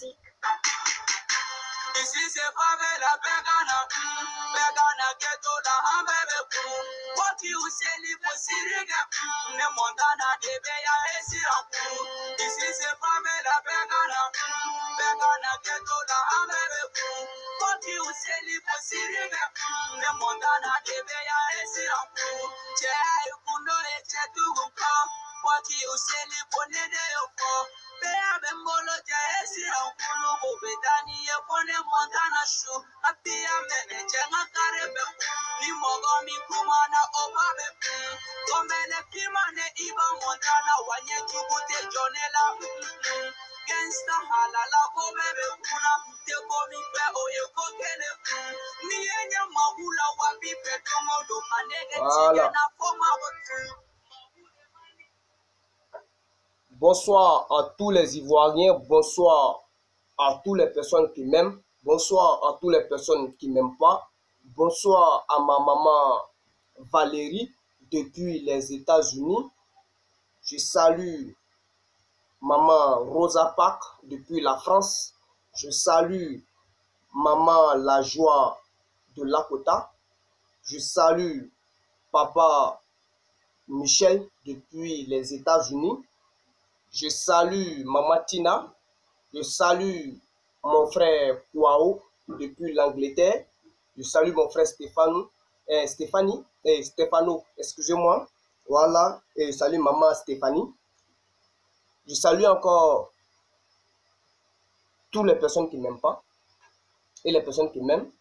Ici c'est pas la pegana, pegana ghetto la hambe ku. What you say li posiriga, ne montana de beya esiraku. Ici c'est pas la pegana, pegana ghetto la hambe ku. What you say li posiriga, ne montana de beya esiraku. Che kuno e che tu ko. What you say li ponede yoko. Beya bembolo che esiraku no betani e pone montana shu. Apia mene chenga karebe ni mogomi kumana obabe gombele pimane iba montana wanye chukute jonela gangsta halala obebe kuna te komi pe oye kokele ni enye magula wapi petongo do manege na foma wotu. Bonsoir à tous les Ivoiriens, bonsoir à toutes les personnes qui m'aiment, bonsoir à toutes les personnes qui m'aiment pas, bonsoir à ma maman Valérie depuis les États-Unis. Je salue maman Rosa Park depuis la France. Je salue maman La Joie de Lakota. Je salue papa Michel depuis les États-Unis. Je salue maman Tina. Je salue mon frère Kouao depuis l'Angleterre. Je salue mon frère Stéphano, excusez-moi. Voilà, et je salue maman Stéphanie. Je salue encore toutes les personnes qui ne m'aiment pas et les personnes qui m'aiment.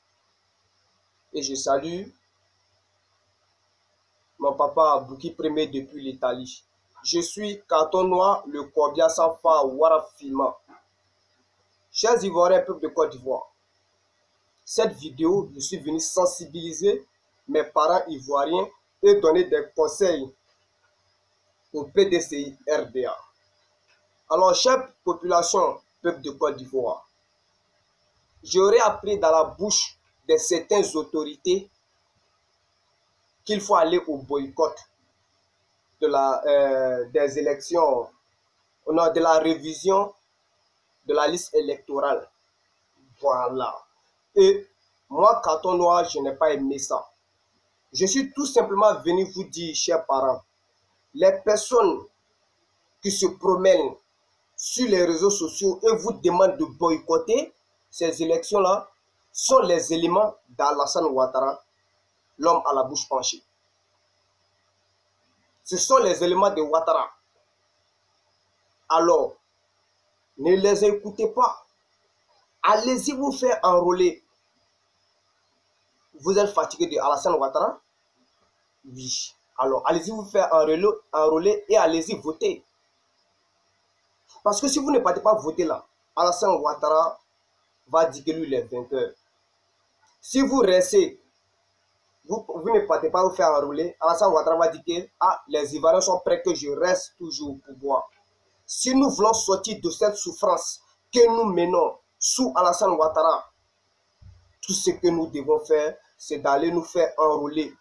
Et je salue mon papa Bouki Premier depuis l'Italie. Je suis Carton Noir, le Corbia Safa Warafima. Chers Ivoiriens, peuple de Côte d'Ivoire, cette vidéo, je suis venu sensibiliser mes parents ivoiriens et donner des conseils au PDCI RDA. Alors, chère population, peuple de Côte d'Ivoire, j'aurais appris dans la bouche de certaines autorités qu'il faut aller au boycott des élections, de la révision de la liste électorale. Voilà. Et moi, Carton Noir, je n'ai pas aimé ça. Je suis tout simplement venu vous dire, chers parents, les personnes qui se promènent sur les réseaux sociaux et vous demandent de boycotter ces élections-là sont les éléments d'Alassane Ouattara, l'homme à la bouche penchée. Ce sont les éléments de Ouattara. Alors, ne les écoutez pas. Allez-y vous faire enrôler. Vous êtes fatigué de Alassane Ouattara? Oui. Alors, allez-y vous faire enrôler et allez-y voter. Parce que si vous ne partez pas voter là, Alassane Ouattara va dire que lui il est vainqueur. Si vous restez, vous ne partez pas vous faire enrôler, Alassane Ouattara va dire que les Ivoiriens sont prêts que je reste toujours au pouvoir. Si nous voulons sortir de cette souffrance que nous menons sous Alassane Ouattara, tout ce que nous devons faire, c'est d'aller nous faire enrôler,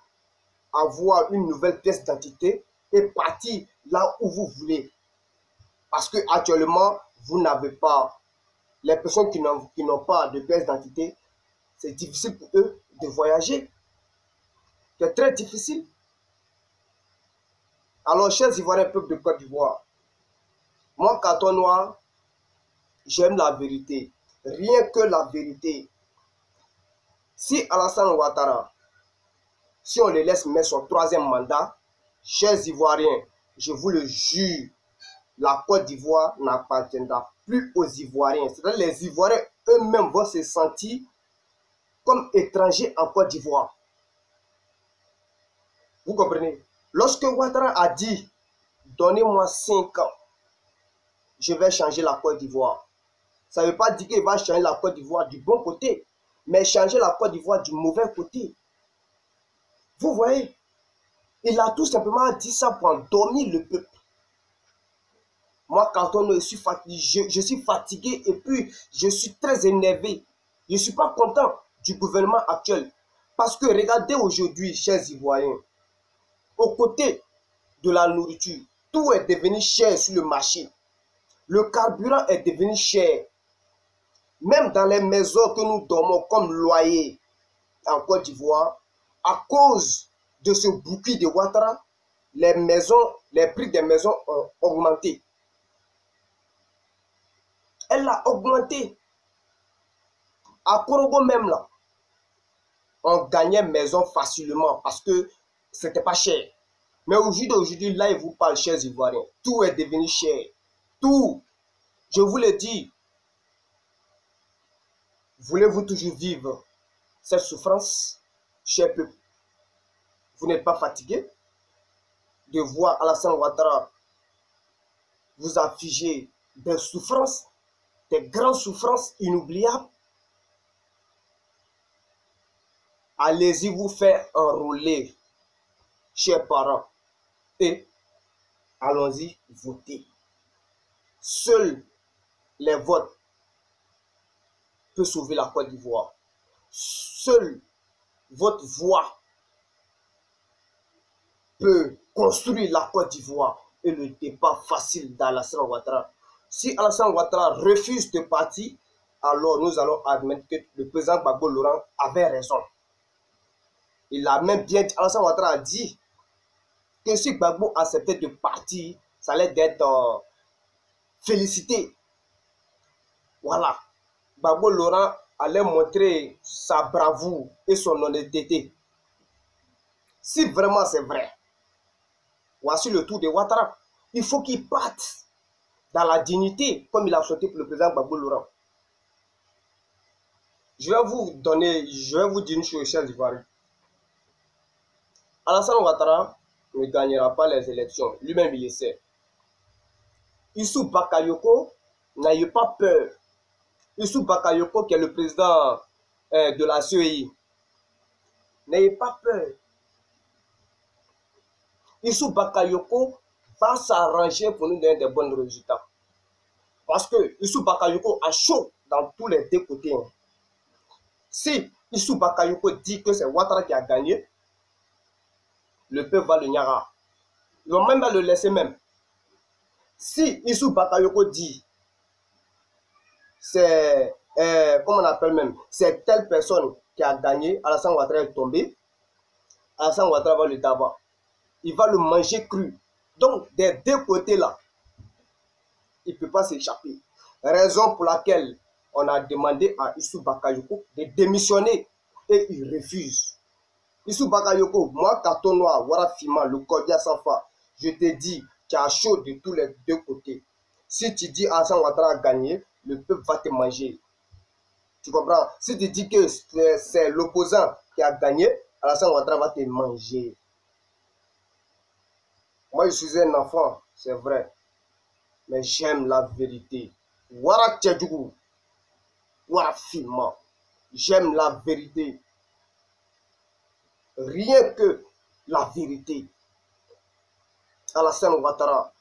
avoir une nouvelle pièce d'identité et partir là où vous voulez. Parce que actuellement, vous n'avez pas, les personnes qui n'ont pas de pièce d'identité, c'est difficile pour eux de voyager. C'est très difficile. Alors, chers Ivoiriens, peuple de Côte d'Ivoire, moi, Carton Noir, j'aime la vérité. Rien que la vérité. Si Alassane Ouattara, si on le laisse mettre son troisième mandat, chers Ivoiriens, je vous le jure, la Côte d'Ivoire n'appartiendra plus aux Ivoiriens. C'est-à-dire les Ivoiriens eux-mêmes vont se sentir comme étrangers en Côte d'Ivoire. Vous comprenez? Lorsque Ouattara a dit, donnez-moi 5 ans, je vais changer la Côte d'Ivoire. Ça ne veut pas dire qu'il va changer la Côte d'Ivoire du bon côté, mais changer la Côte d'Ivoire du mauvais côté. Vous voyez? Il a tout simplement dit ça pour endormir le peuple. Moi, quand je suis fatigué et puis je suis très énervé. Je ne suis pas content du gouvernement actuel. Parce que regardez aujourd'hui, chers Ivoiriens, aux côtés de la nourriture, tout est devenu cher sur le marché. Le carburant est devenu cher. Même dans les maisons que nous dormons comme loyer en Côte d'Ivoire, à cause de ce bouquet de Ouattara, les prix des maisons ont augmenté. Elle a augmenté. À Korogo même là, on gagnait maison facilement parce que c'était pas cher. Mais aujourd'hui, là, il vous parle, chers Ivoiriens, tout est devenu cher. Tout. Je vous le dis. Voulez-vous toujours vivre cette souffrance, cher peuple? Vous n'êtes pas fatigué de voir Alassane Ouattara vous affliger des souffrances, des grandes souffrances inoubliables? Allez-y vous faire enrôler, chers parents, et allons-y voter. Seuls les votes peuvent sauver la Côte d'Ivoire. Seule votre voix peut construire la Côte d'Ivoire et le départ facile d'Alassane Ouattara. Si Alassane Ouattara refuse de partir, alors nous allons admettre que le président Gbagbo Laurent avait raison. Il a même bien dit, Alassane Ouattara a dit que si Gbagbo acceptait de partir, ça allait être félicité. Voilà. Gbagbo Laurent allait montrer sa bravoure et son honnêteté. Si vraiment c'est vrai, voici le tour de Ouattara. Il faut qu'il parte dans la dignité, comme il a souhaité pour le président Gbagbo Laurent. Je vais vous dire une chose, chers Ivoiriens. Alassane Ouattara ne gagnera pas les élections. Lui-même, il le sait. Issou Bakayoko, n'ayez pas peur. Issou Bakayoko, qui est le président de la CEI, n'ayez pas peur. Issou Bakayoko va s'arranger pour nous donner des bons résultats. Parce que Issou Bakayoko a chaud dans tous les deux côtés. Si Issou Bakayoko dit que c'est Ouattara qui a gagné, le peuple va le niara. Ils vont même pas le laisser même. Si Issou Bakayoko dit c'est comment on appelle même, c'est telle personne qui a gagné, Alassane Ouattara est tombé, Alassane Ouattara va le tabac. Il va le manger cru. Donc, des deux côtés là, il ne peut pas s'échapper. Raison pour laquelle on a demandé à Issou Bakayoko de démissionner et il refuse. Issou Bakayoko, moi, Carton Noir, Warafima, le Cordia Sanfa, je te dis, tu as chaud de tous les deux côtés. Si tu dis Alassane Ouattara a gagné, le peuple va te manger. Tu comprends? Si tu dis que c'est l'opposant qui a gagné, Alassane Ouattara va te manger. Moi, je suis un enfant, c'est vrai. Mais j'aime la vérité. Wara Tchadjougou, Wara Filma. J'aime la vérité. Rien que la vérité. Alassane Ouattara,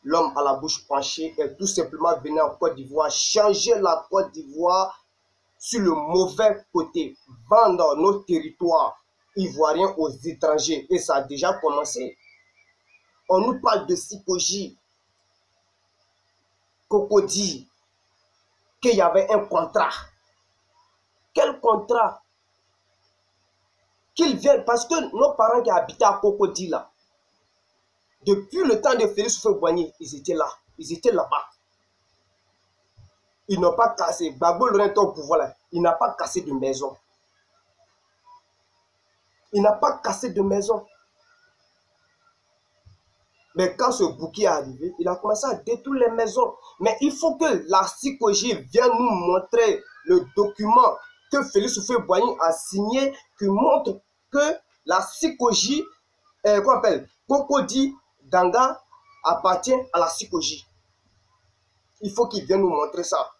l'homme à la bouche penchée, est tout simplement venu en Côte d'Ivoire changer la Côte d'Ivoire sur le mauvais côté, vendre nos territoires ivoiriens aux étrangers. Et ça a déjà commencé. On nous parle de Sikoji, Cocody, qu'il y avait un contrat. Quel contrat? Qu'ils viennent, parce que nos parents qui habitaient à Cocody là, depuis le temps de Félix Houphouët-Boigny, ils étaient là, ils étaient là-bas. Ils n'ont pas cassé. Gbagbo Laurent est au pouvoir là, il n'a pas cassé de maison. Il n'a pas cassé de maison. Mais quand ce bouquet est arrivé, il a commencé à détruire les maisons. Mais il faut que la Sikoji vienne nous montrer le document que Félix Houphouët-Boigny a signé qui montre que la Sikoji, qu'on appelle Cocody Danga, appartient à la Sikoji. Il faut qu'il vienne nous montrer ça.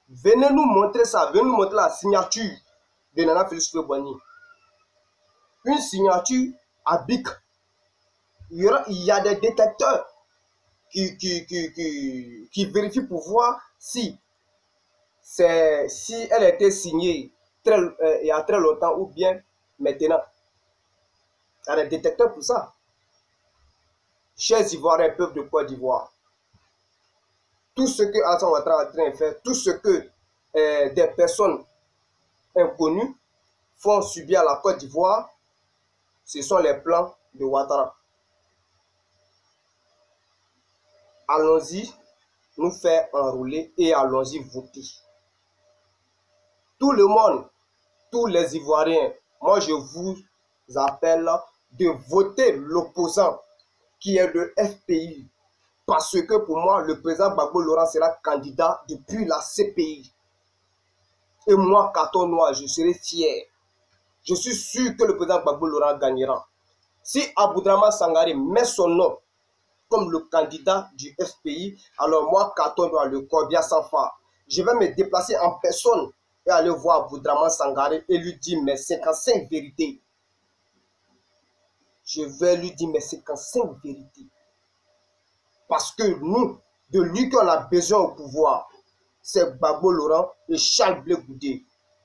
Venez nous montrer ça. Venez nous montrer la signature de Nana Félix Houphouët-Boigny. Une signature à BIC. Il y a des détecteurs qui vérifient pour voir si elle était signée il y a très longtemps ou bien maintenant. Il y a des détecteurs pour ça. Chers Ivoiriens, peuple de Côte d'Ivoire, tout ce que Alassane Ouattara est en train de faire, tout ce que des personnes inconnues font subir à la Côte d'Ivoire, ce sont les plans de Ouattara. Allons-y, nous faire enrôler et allons-y voter. Tout le monde, tous les Ivoiriens, moi je vous appelle de voter l'opposant qui est le FPI. Parce que pour moi, le président Gbagbo Laurent sera candidat depuis la CPI. Et moi, carton noir, je serai fier. Je suis sûr que le président Gbagbo Laurent gagnera. Si Aboudraman Sangaré met son nom comme le candidat du FPI, alors moi, carton noir, le Corbia sans phare, je vais me déplacer en personne et aller voir Aboudraman Sangaré et lui dire mes 55 vérités. Je vais lui dire mes 55 vérités. Parce que nous, de lui qu'on a besoin au pouvoir, c'est Gbagbo Laurent et Charles Blé Goudé.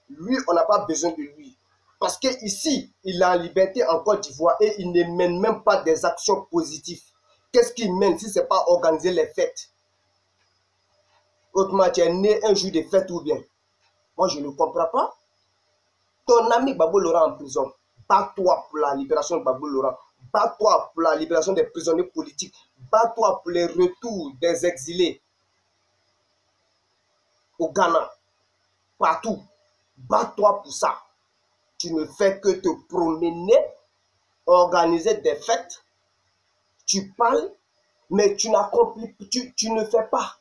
Lui, on n'a pas besoin de lui. Parce qu'ici, il est en liberté en Côte d'Ivoire et il ne mène même pas des actions positives. Qu'est-ce qu'il mène si ce n'est pas organiser les fêtes? Autrement, tu es né un jour de fête ou bien? Moi, je ne comprends pas. Ton ami Gbagbo Laurent en prison, bats-toi pour la libération de Gbagbo Laurent. Bats-toi pour la libération des prisonniers politiques. Bats-toi pour le retour des exilés au Ghana. Partout. Bats-toi pour ça. Tu ne fais que te promener, organiser des fêtes. Tu parles, mais tu n'accomplis, tu ne fais pas.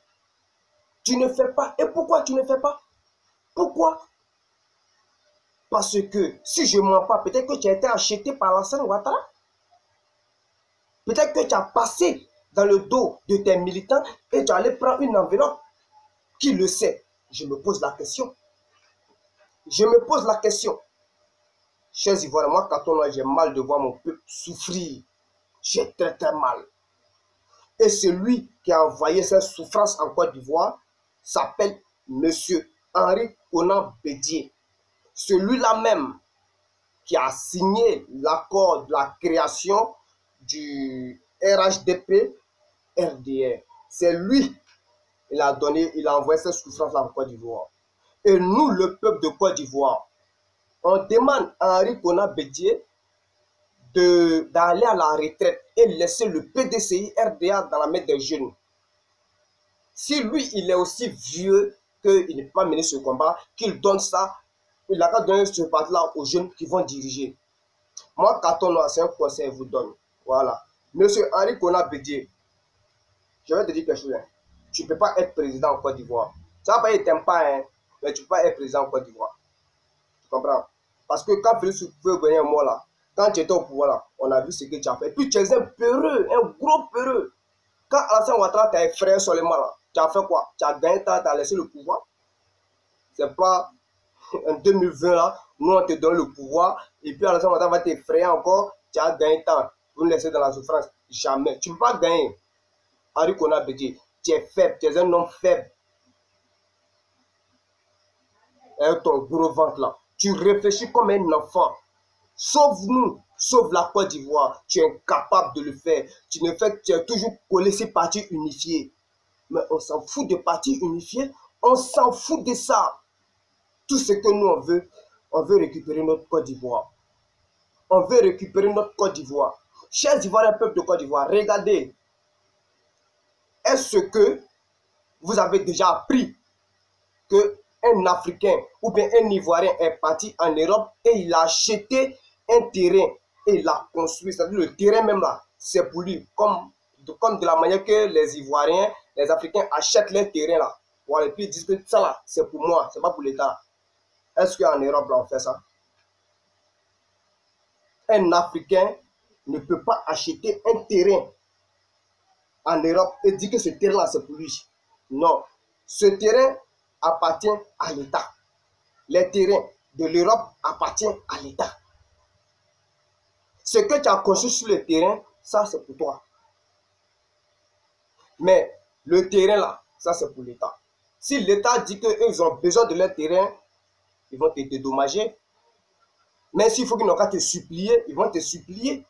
Tu ne fais pas. Et pourquoi tu ne fais pas? Pourquoi? Parce que si je ne mens pas, peut-être que tu as été acheté par Alassane Ouattara. Peut-être que tu as passé dans le dos de tes militants et tu allais prendre une enveloppe. Qui le sait? Je me pose la question. Je me pose la question. Chers Ivoiriens, moi, quand j'ai mal de voir mon peuple souffrir. J'ai très très mal. Et celui qui a envoyé cette souffrance en Côte d'Ivoire s'appelle M. Henri Konan Bédié. Celui-là même qui a signé l'accord de la création du RHDP RDR. C'est lui, il a envoyé cette souffrance en Côte d'Ivoire. Et nous, le peuple de Côte d'Ivoire, on demande à Henri Konan Bédié d'aller à la retraite et laisser le PDCI RDA dans la main des jeunes. Si lui, il est aussi vieux qu'il ne peut pas mener ce combat, qu'il donne ça, il a qu'à donner ce parti-là aux jeunes qui vont diriger. Moi, carton noir, c'est un conseil que je vous donne. Voilà. Monsieur Henri Konan Bédié, je vais te dire quelque chose. Hein. Tu ne peux pas être président en Côte d'Ivoire. Ça va pas être pas, hein, mais tu ne peux pas être président en Côte d'Ivoire. Tu comprends? Parce que quand Félix Houphouët Boigny est mort là, quand tu étais au pouvoir là, on a vu ce que tu as fait. Et puis tu es un peureux, un gros peureux. Quand Alassane Ouattara t'a effrayé seulement là, tu as fait quoi? Tu as gagné, tu as laissé le pouvoir. C'est pas en 2020 là, nous on te donne le pouvoir et puis Alassane Ouattara va t'effrayer encore, tu as gagné temps pour nous laisser dans la souffrance. Jamais. Tu ne peux pas gagner. Henri Konan Bédié, tu es faible, tu es un homme faible. Avec ton gros ventre là. Tu réfléchis comme un enfant. Sauve-nous, sauve la Côte d'Ivoire. Tu es incapable de le faire. Tu es toujours collé ces partis unifiés. Mais on s'en fout de partis unifiés. On s'en fout de ça. Tout ce que nous on veut récupérer notre Côte d'Ivoire. On veut récupérer notre Côte d'Ivoire. Chers Ivoiriens, peuple de Côte d'Ivoire, regardez. Est-ce que vous avez déjà appris que un Africain ou bien un Ivoirien est parti en Europe et il a acheté un terrain et il l'a construit, c'est-à-dire le terrain même là, c'est pour lui, comme de la manière que les Ivoiriens, les Africains achètent les terrains là. Voilà, et puis ils disent que ça là, c'est pour moi, c'est pas pour l'État. Est-ce qu'en Europe là on fait ça? Un Africain ne peut pas acheter un terrain en Europe et dire que ce terrain là c'est pour lui. Non, ce terrain appartient à l'État. Les terrains de l'Europe appartiennent à l'État. Ce que tu as construit sur le terrain, ça c'est pour toi. Mais le terrain là, ça c'est pour l'État. Si l'État dit qu'ils ont besoin de leur terrain, ils vont te dédommager. Mais s'il faut qu'ils n'ont qu'à te supplier, ils vont te supplier.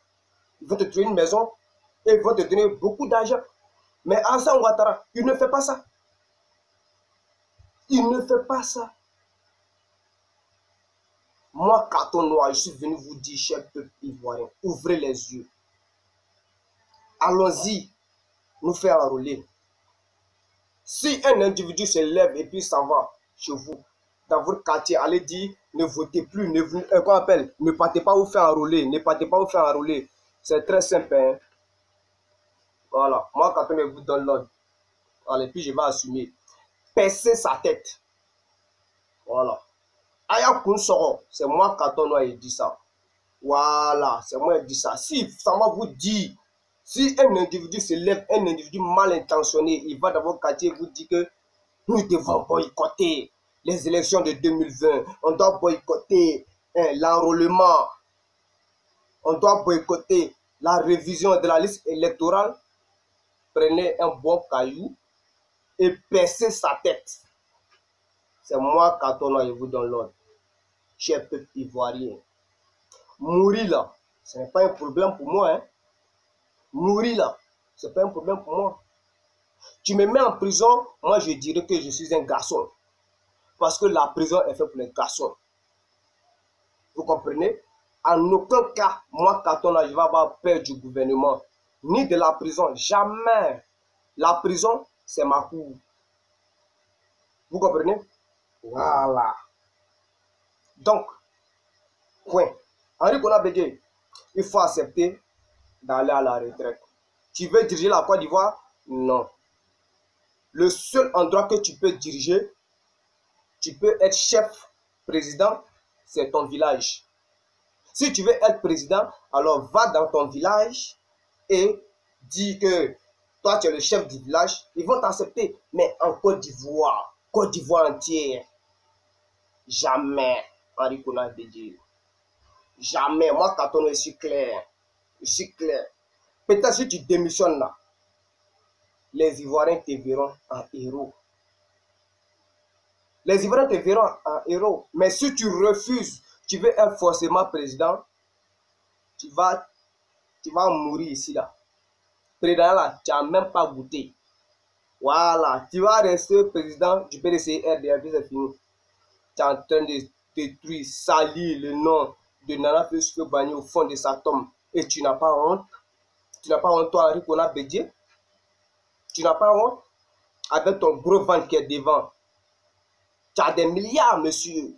Ils vont te trouver une maison et ils vont te donner beaucoup d'argent. Mais Alassane Ouattara, il ne fait pas ça. Il ne fait pas ça. Moi, carton noir, je suis venu vous dire, cher peuple ivoirien, ouvrez les yeux. Allons-y, nous faire enrôler. Si un individu se lève et puis s'en va chez vous, dans votre quartier, allez dire, ne votez plus, ne partez pas vous faire enrôler, ne partez pas vous faire enrôler. C'est très simple. Hein? Voilà, moi, quand on vous donne l'ordre, allez, puis je vais assumer. Percer sa tête. Voilà. Aya Kunsoro, c'est moi, Carton Noir, il dit ça. Voilà, c'est moi qui dis ça. Si ça va vous dire, si un individu se lève, un individu mal intentionné, il va dans votre quartier et vous dit que nous devons boycotter les élections de 2020. On doit boycotter l'enrôlement. On doit boycotter la révision de la liste électorale. Prenez un bon caillou et percez sa tête. C'est moi, Carton Noir, je vous donne l'ordre. Cher peuple ivoirien. Mourir là, ce n'est pas un problème pour moi. Hein. Mourir là, ce n'est pas un problème pour moi. Tu me mets en prison, moi je dirais que je suis un garçon. Parce que la prison est faite pour les garçons. Vous comprenez? En aucun cas, moi, Carton là, je vais avoir peur du gouvernement. Ni de la prison. Jamais. La prison, c'est ma cour. Vous comprenez? Voilà. Donc, point. Henri Konan Bédié, il faut accepter d'aller à la retraite. Tu veux diriger la Côte d'Ivoire? Non. Le seul endroit que tu peux diriger, tu peux être chef président, c'est ton village. Si tu veux être président, alors va dans ton village et dis que toi tu es le chef du village. Ils vont t'accepter. Mais en Côte d'Ivoire entière, jamais Henri Konan Bédié. Jamais. Moi, Carton, je suis clair. Je suis clair. Peut-être si tu démissionnes là, les Ivoiriens te verront en héros. Les Ivoiriens te verront en héros. Mais si tu refuses, tu veux être forcément président, tu vas mourir ici là. Président là, tu n'as même pas goûté. Voilà, tu vas rester président du PDCR, c'est fini. Tu es en train de détruire, salir le nom de Nana Feu Bagné au fond de sa tombe. Et tu n'as pas honte. Tu n'as pas honte, toi, Henri Konan Bédié. Tu n'as pas honte avec ton gros ventre qui est devant. Tu as des milliards, monsieur.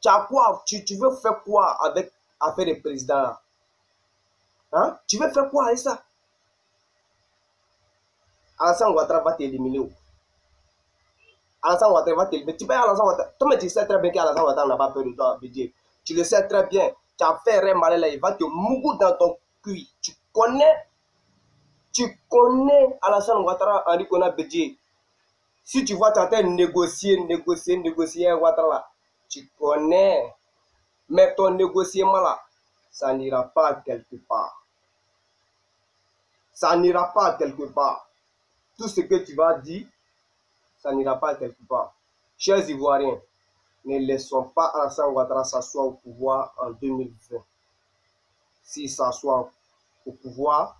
Tu as quoi? Tu veux faire quoi avec affaire de président? Hein? Tu veux faire quoi avec ça? Alassane Ouattara va t'éliminer. Alassane Ouattara va t'éliminer. Tu peux Alassane Ouattara. Toi, tu sais très bien qu'Alassane Ouattara n'a pas peur de toi, Bédié. Tu le sais très bien. Tu as fait un malin là, il va te mouiller dans ton cul. Tu connais Alassane Ouattara, Henri Konan Bédié. Si tu vois, tu es en train de négocier Ouattara là, tu connais. Mais ton négociement là, ça n'ira pas quelque part. Ça n'ira pas quelque part. Tout ce que tu vas dire, ça n'ira pas quelque part. Chers Ivoiriens, ne laissons pas Alassane Ouattara s'asseoir au pouvoir en 2020. S'il s'assoit au pouvoir,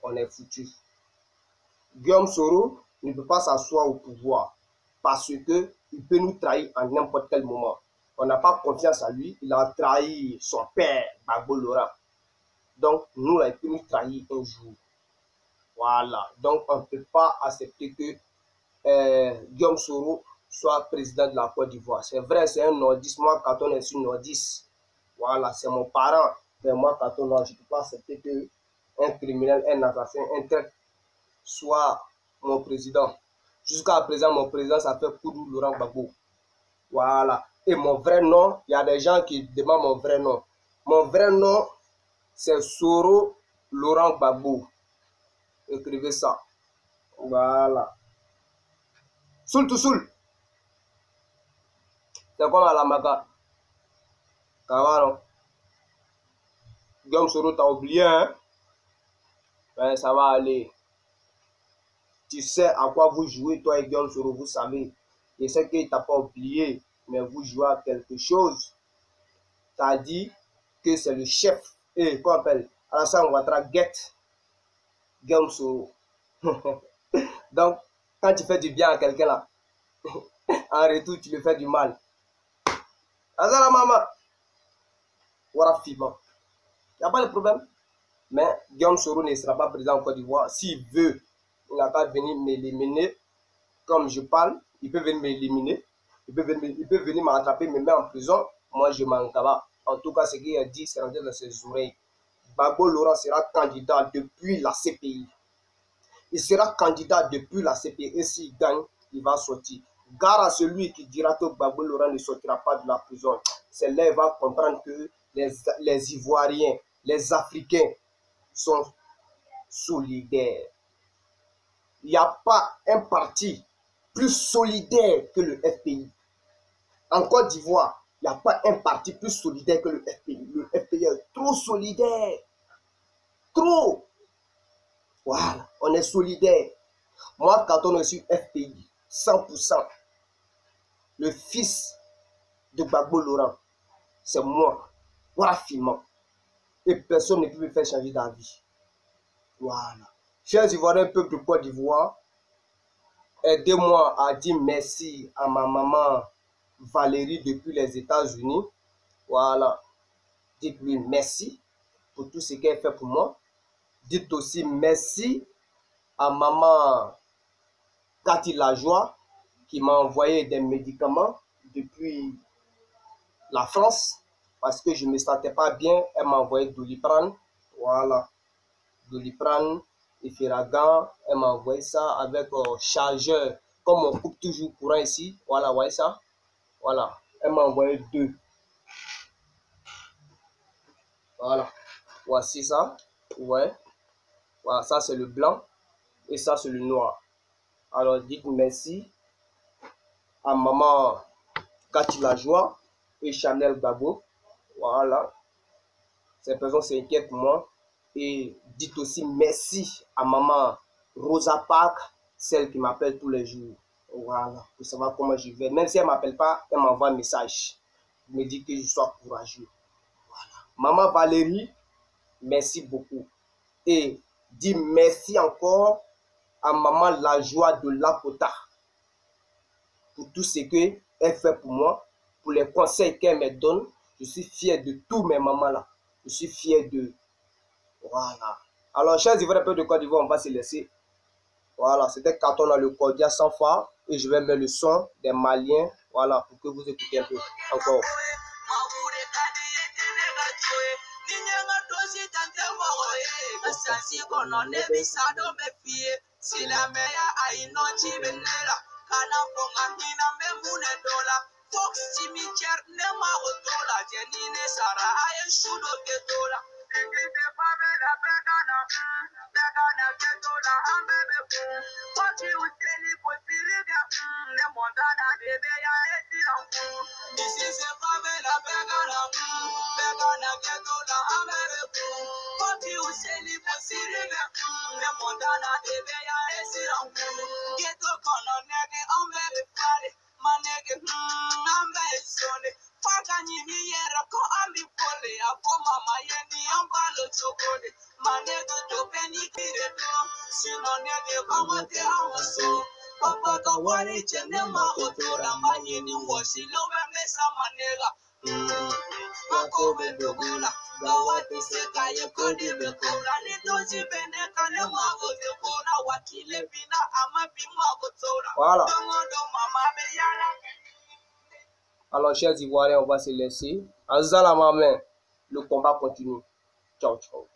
on est foutu. Guillaume Soro ne peut pas s'asseoir au pouvoir parce que il peut nous trahir en n'importe quel moment. On n'a pas confiance à lui. Il a trahi son père, Gbagbo Laurent. Donc, nous, là, il peut nous trahir un jour. Voilà. Donc, on ne peut pas accepter que Guillaume Soro soit président de la Côte d'Ivoire. C'est vrai, c'est un nordiste. Moi, quand on est sur nordiste, voilà, c'est mon parent. Mais moi, quand on je ne peux pas accepter qu'un criminel, un assassin, un traître soit mon président. Jusqu'à présent, mon président s'appelle Koudou Laurent Gbagbo. Voilà. Et mon vrai nom, il y a des gens qui demandent mon vrai nom. Mon vrai nom, c'est Soro Laurent Gbagbo. Écrivez ça. Voilà. Soul to soul. C'est comme à la maga. Ça va, non? Guillaume Soro, t'as oublié, hein? Ben, ça va aller. Tu sais à quoi vous jouez, toi et Guillaume Soro, vous savez. Je sais qu'il t'a pas oublié, mais vous jouez à quelque chose. T'as dit que c'est le chef. Et qu'on appelle Alassane Ouattara guette Guillaume Soro. Donc, quand tu fais du bien à quelqu'un là, en retour, tu lui fais du mal. Azala maman. Voilà, Fima. Il n'y a pas de problème. Mais Guillaume Soro ne sera pas président en Côte d'Ivoire. S'il veut, il n'a pas venir m'éliminer. Comme je parle, il peut venir m'éliminer. Il peut venir m'attraper, me mettre en prison. Moi, je m'en cabas. En tout cas, ce qu'il a dit, c'est rentré dans ses oreilles. Gbagbo Laurent sera candidat depuis la CPI. Il sera candidat depuis la CPI. Et s'il gagne, il va sortir. Gare à celui qui dira que Gbagbo Laurent ne sortira pas de la prison. C'est là qu'il va comprendre que les Ivoiriens, les Africains sont solidaires. Il n'y a pas un parti plus solidaire que le FPI. En Côte d'Ivoire, il n'y a pas un parti plus solidaire que le FPI. Le FPI est trop solidaire. Trop. Voilà, on est solidaire. Moi, quand on est sur FPI, 100%, le fils de Gbagbo Laurent, c'est moi. Voilà, finalement. Et personne ne peut me faire changer d'avis. Voilà. Chers Ivoiriens, peuple de Côte d'Ivoire, aidez-moi à dire merci à ma maman Valérie depuis les États-Unis. Voilà. Dites-lui merci pour tout ce qu'elle fait pour moi. Dites aussi merci à maman Cathy Lajoie qui m'a envoyé des médicaments depuis la France parce que je ne me sentais pas bien. Elle m'a envoyé Doliprane. Voilà. Doliprane et Ferragan. Elle m'a envoyé ça avec chargeur. Comme on coupe toujours courant ici. Voilà, vous voyez ça? Voilà. Elle m'a envoyé 2. Voilà. Voici ça. Ouais. Voilà, ça c'est le blanc. Et ça c'est le noir. Alors dites merci à maman Cathy Lajoie et Chanel Gbagbo. Voilà. Ces personnes s'inquiètent pour moi. Et dites aussi merci à maman Rosa Park, celle qui m'appelle tous les jours. Voilà, pour savoir comment je vais. Même si elle ne m'appelle pas, elle m'envoie un message. Elle me dit que je sois courageux. Voilà. Maman Valérie, merci beaucoup. Et dis merci encore à maman Lajoie de Lakota pour tout ce qu'elle fait pour moi, pour les conseils qu'elle me donne. Je suis fier de tous mes mamans là. Je suis fier de... Voilà. Alors, chers Ivoiriens de Côte d'Ivoire, on va se laisser. Voilà, c'était Carton dans le Cordia sans phare. Et je vais mettre le son des Maliens. Voilà, pour que vous écoutez un peu. Encore. Fox Jimmy Cher ne ma otola jenine sara ayen shudo ketola ikite pamela begana ketola ambebe ku Foxy useli posiriga ne montana bebe ya etira ku isise pamela begana ketola ambebe ku Foxy useli posiriga ne montana bebe ya etira ku geto kono nege ambebe fare manege ambe sone faka nyimi yera ko ambi pole apo mama yeni ambalo chokode manege topeni kireto sino nege kamote amaso papa ka wari chene ma otora manyeni wosi lobe mesa manega makobe dogola gawati seka ye kodi bekola ni dozi bene kane ma otora wakile bina amabi ma otora voilà. Alors, chers Ivoiriens, on va se laisser. Azala ma main, le combat continue. Ciao, ciao.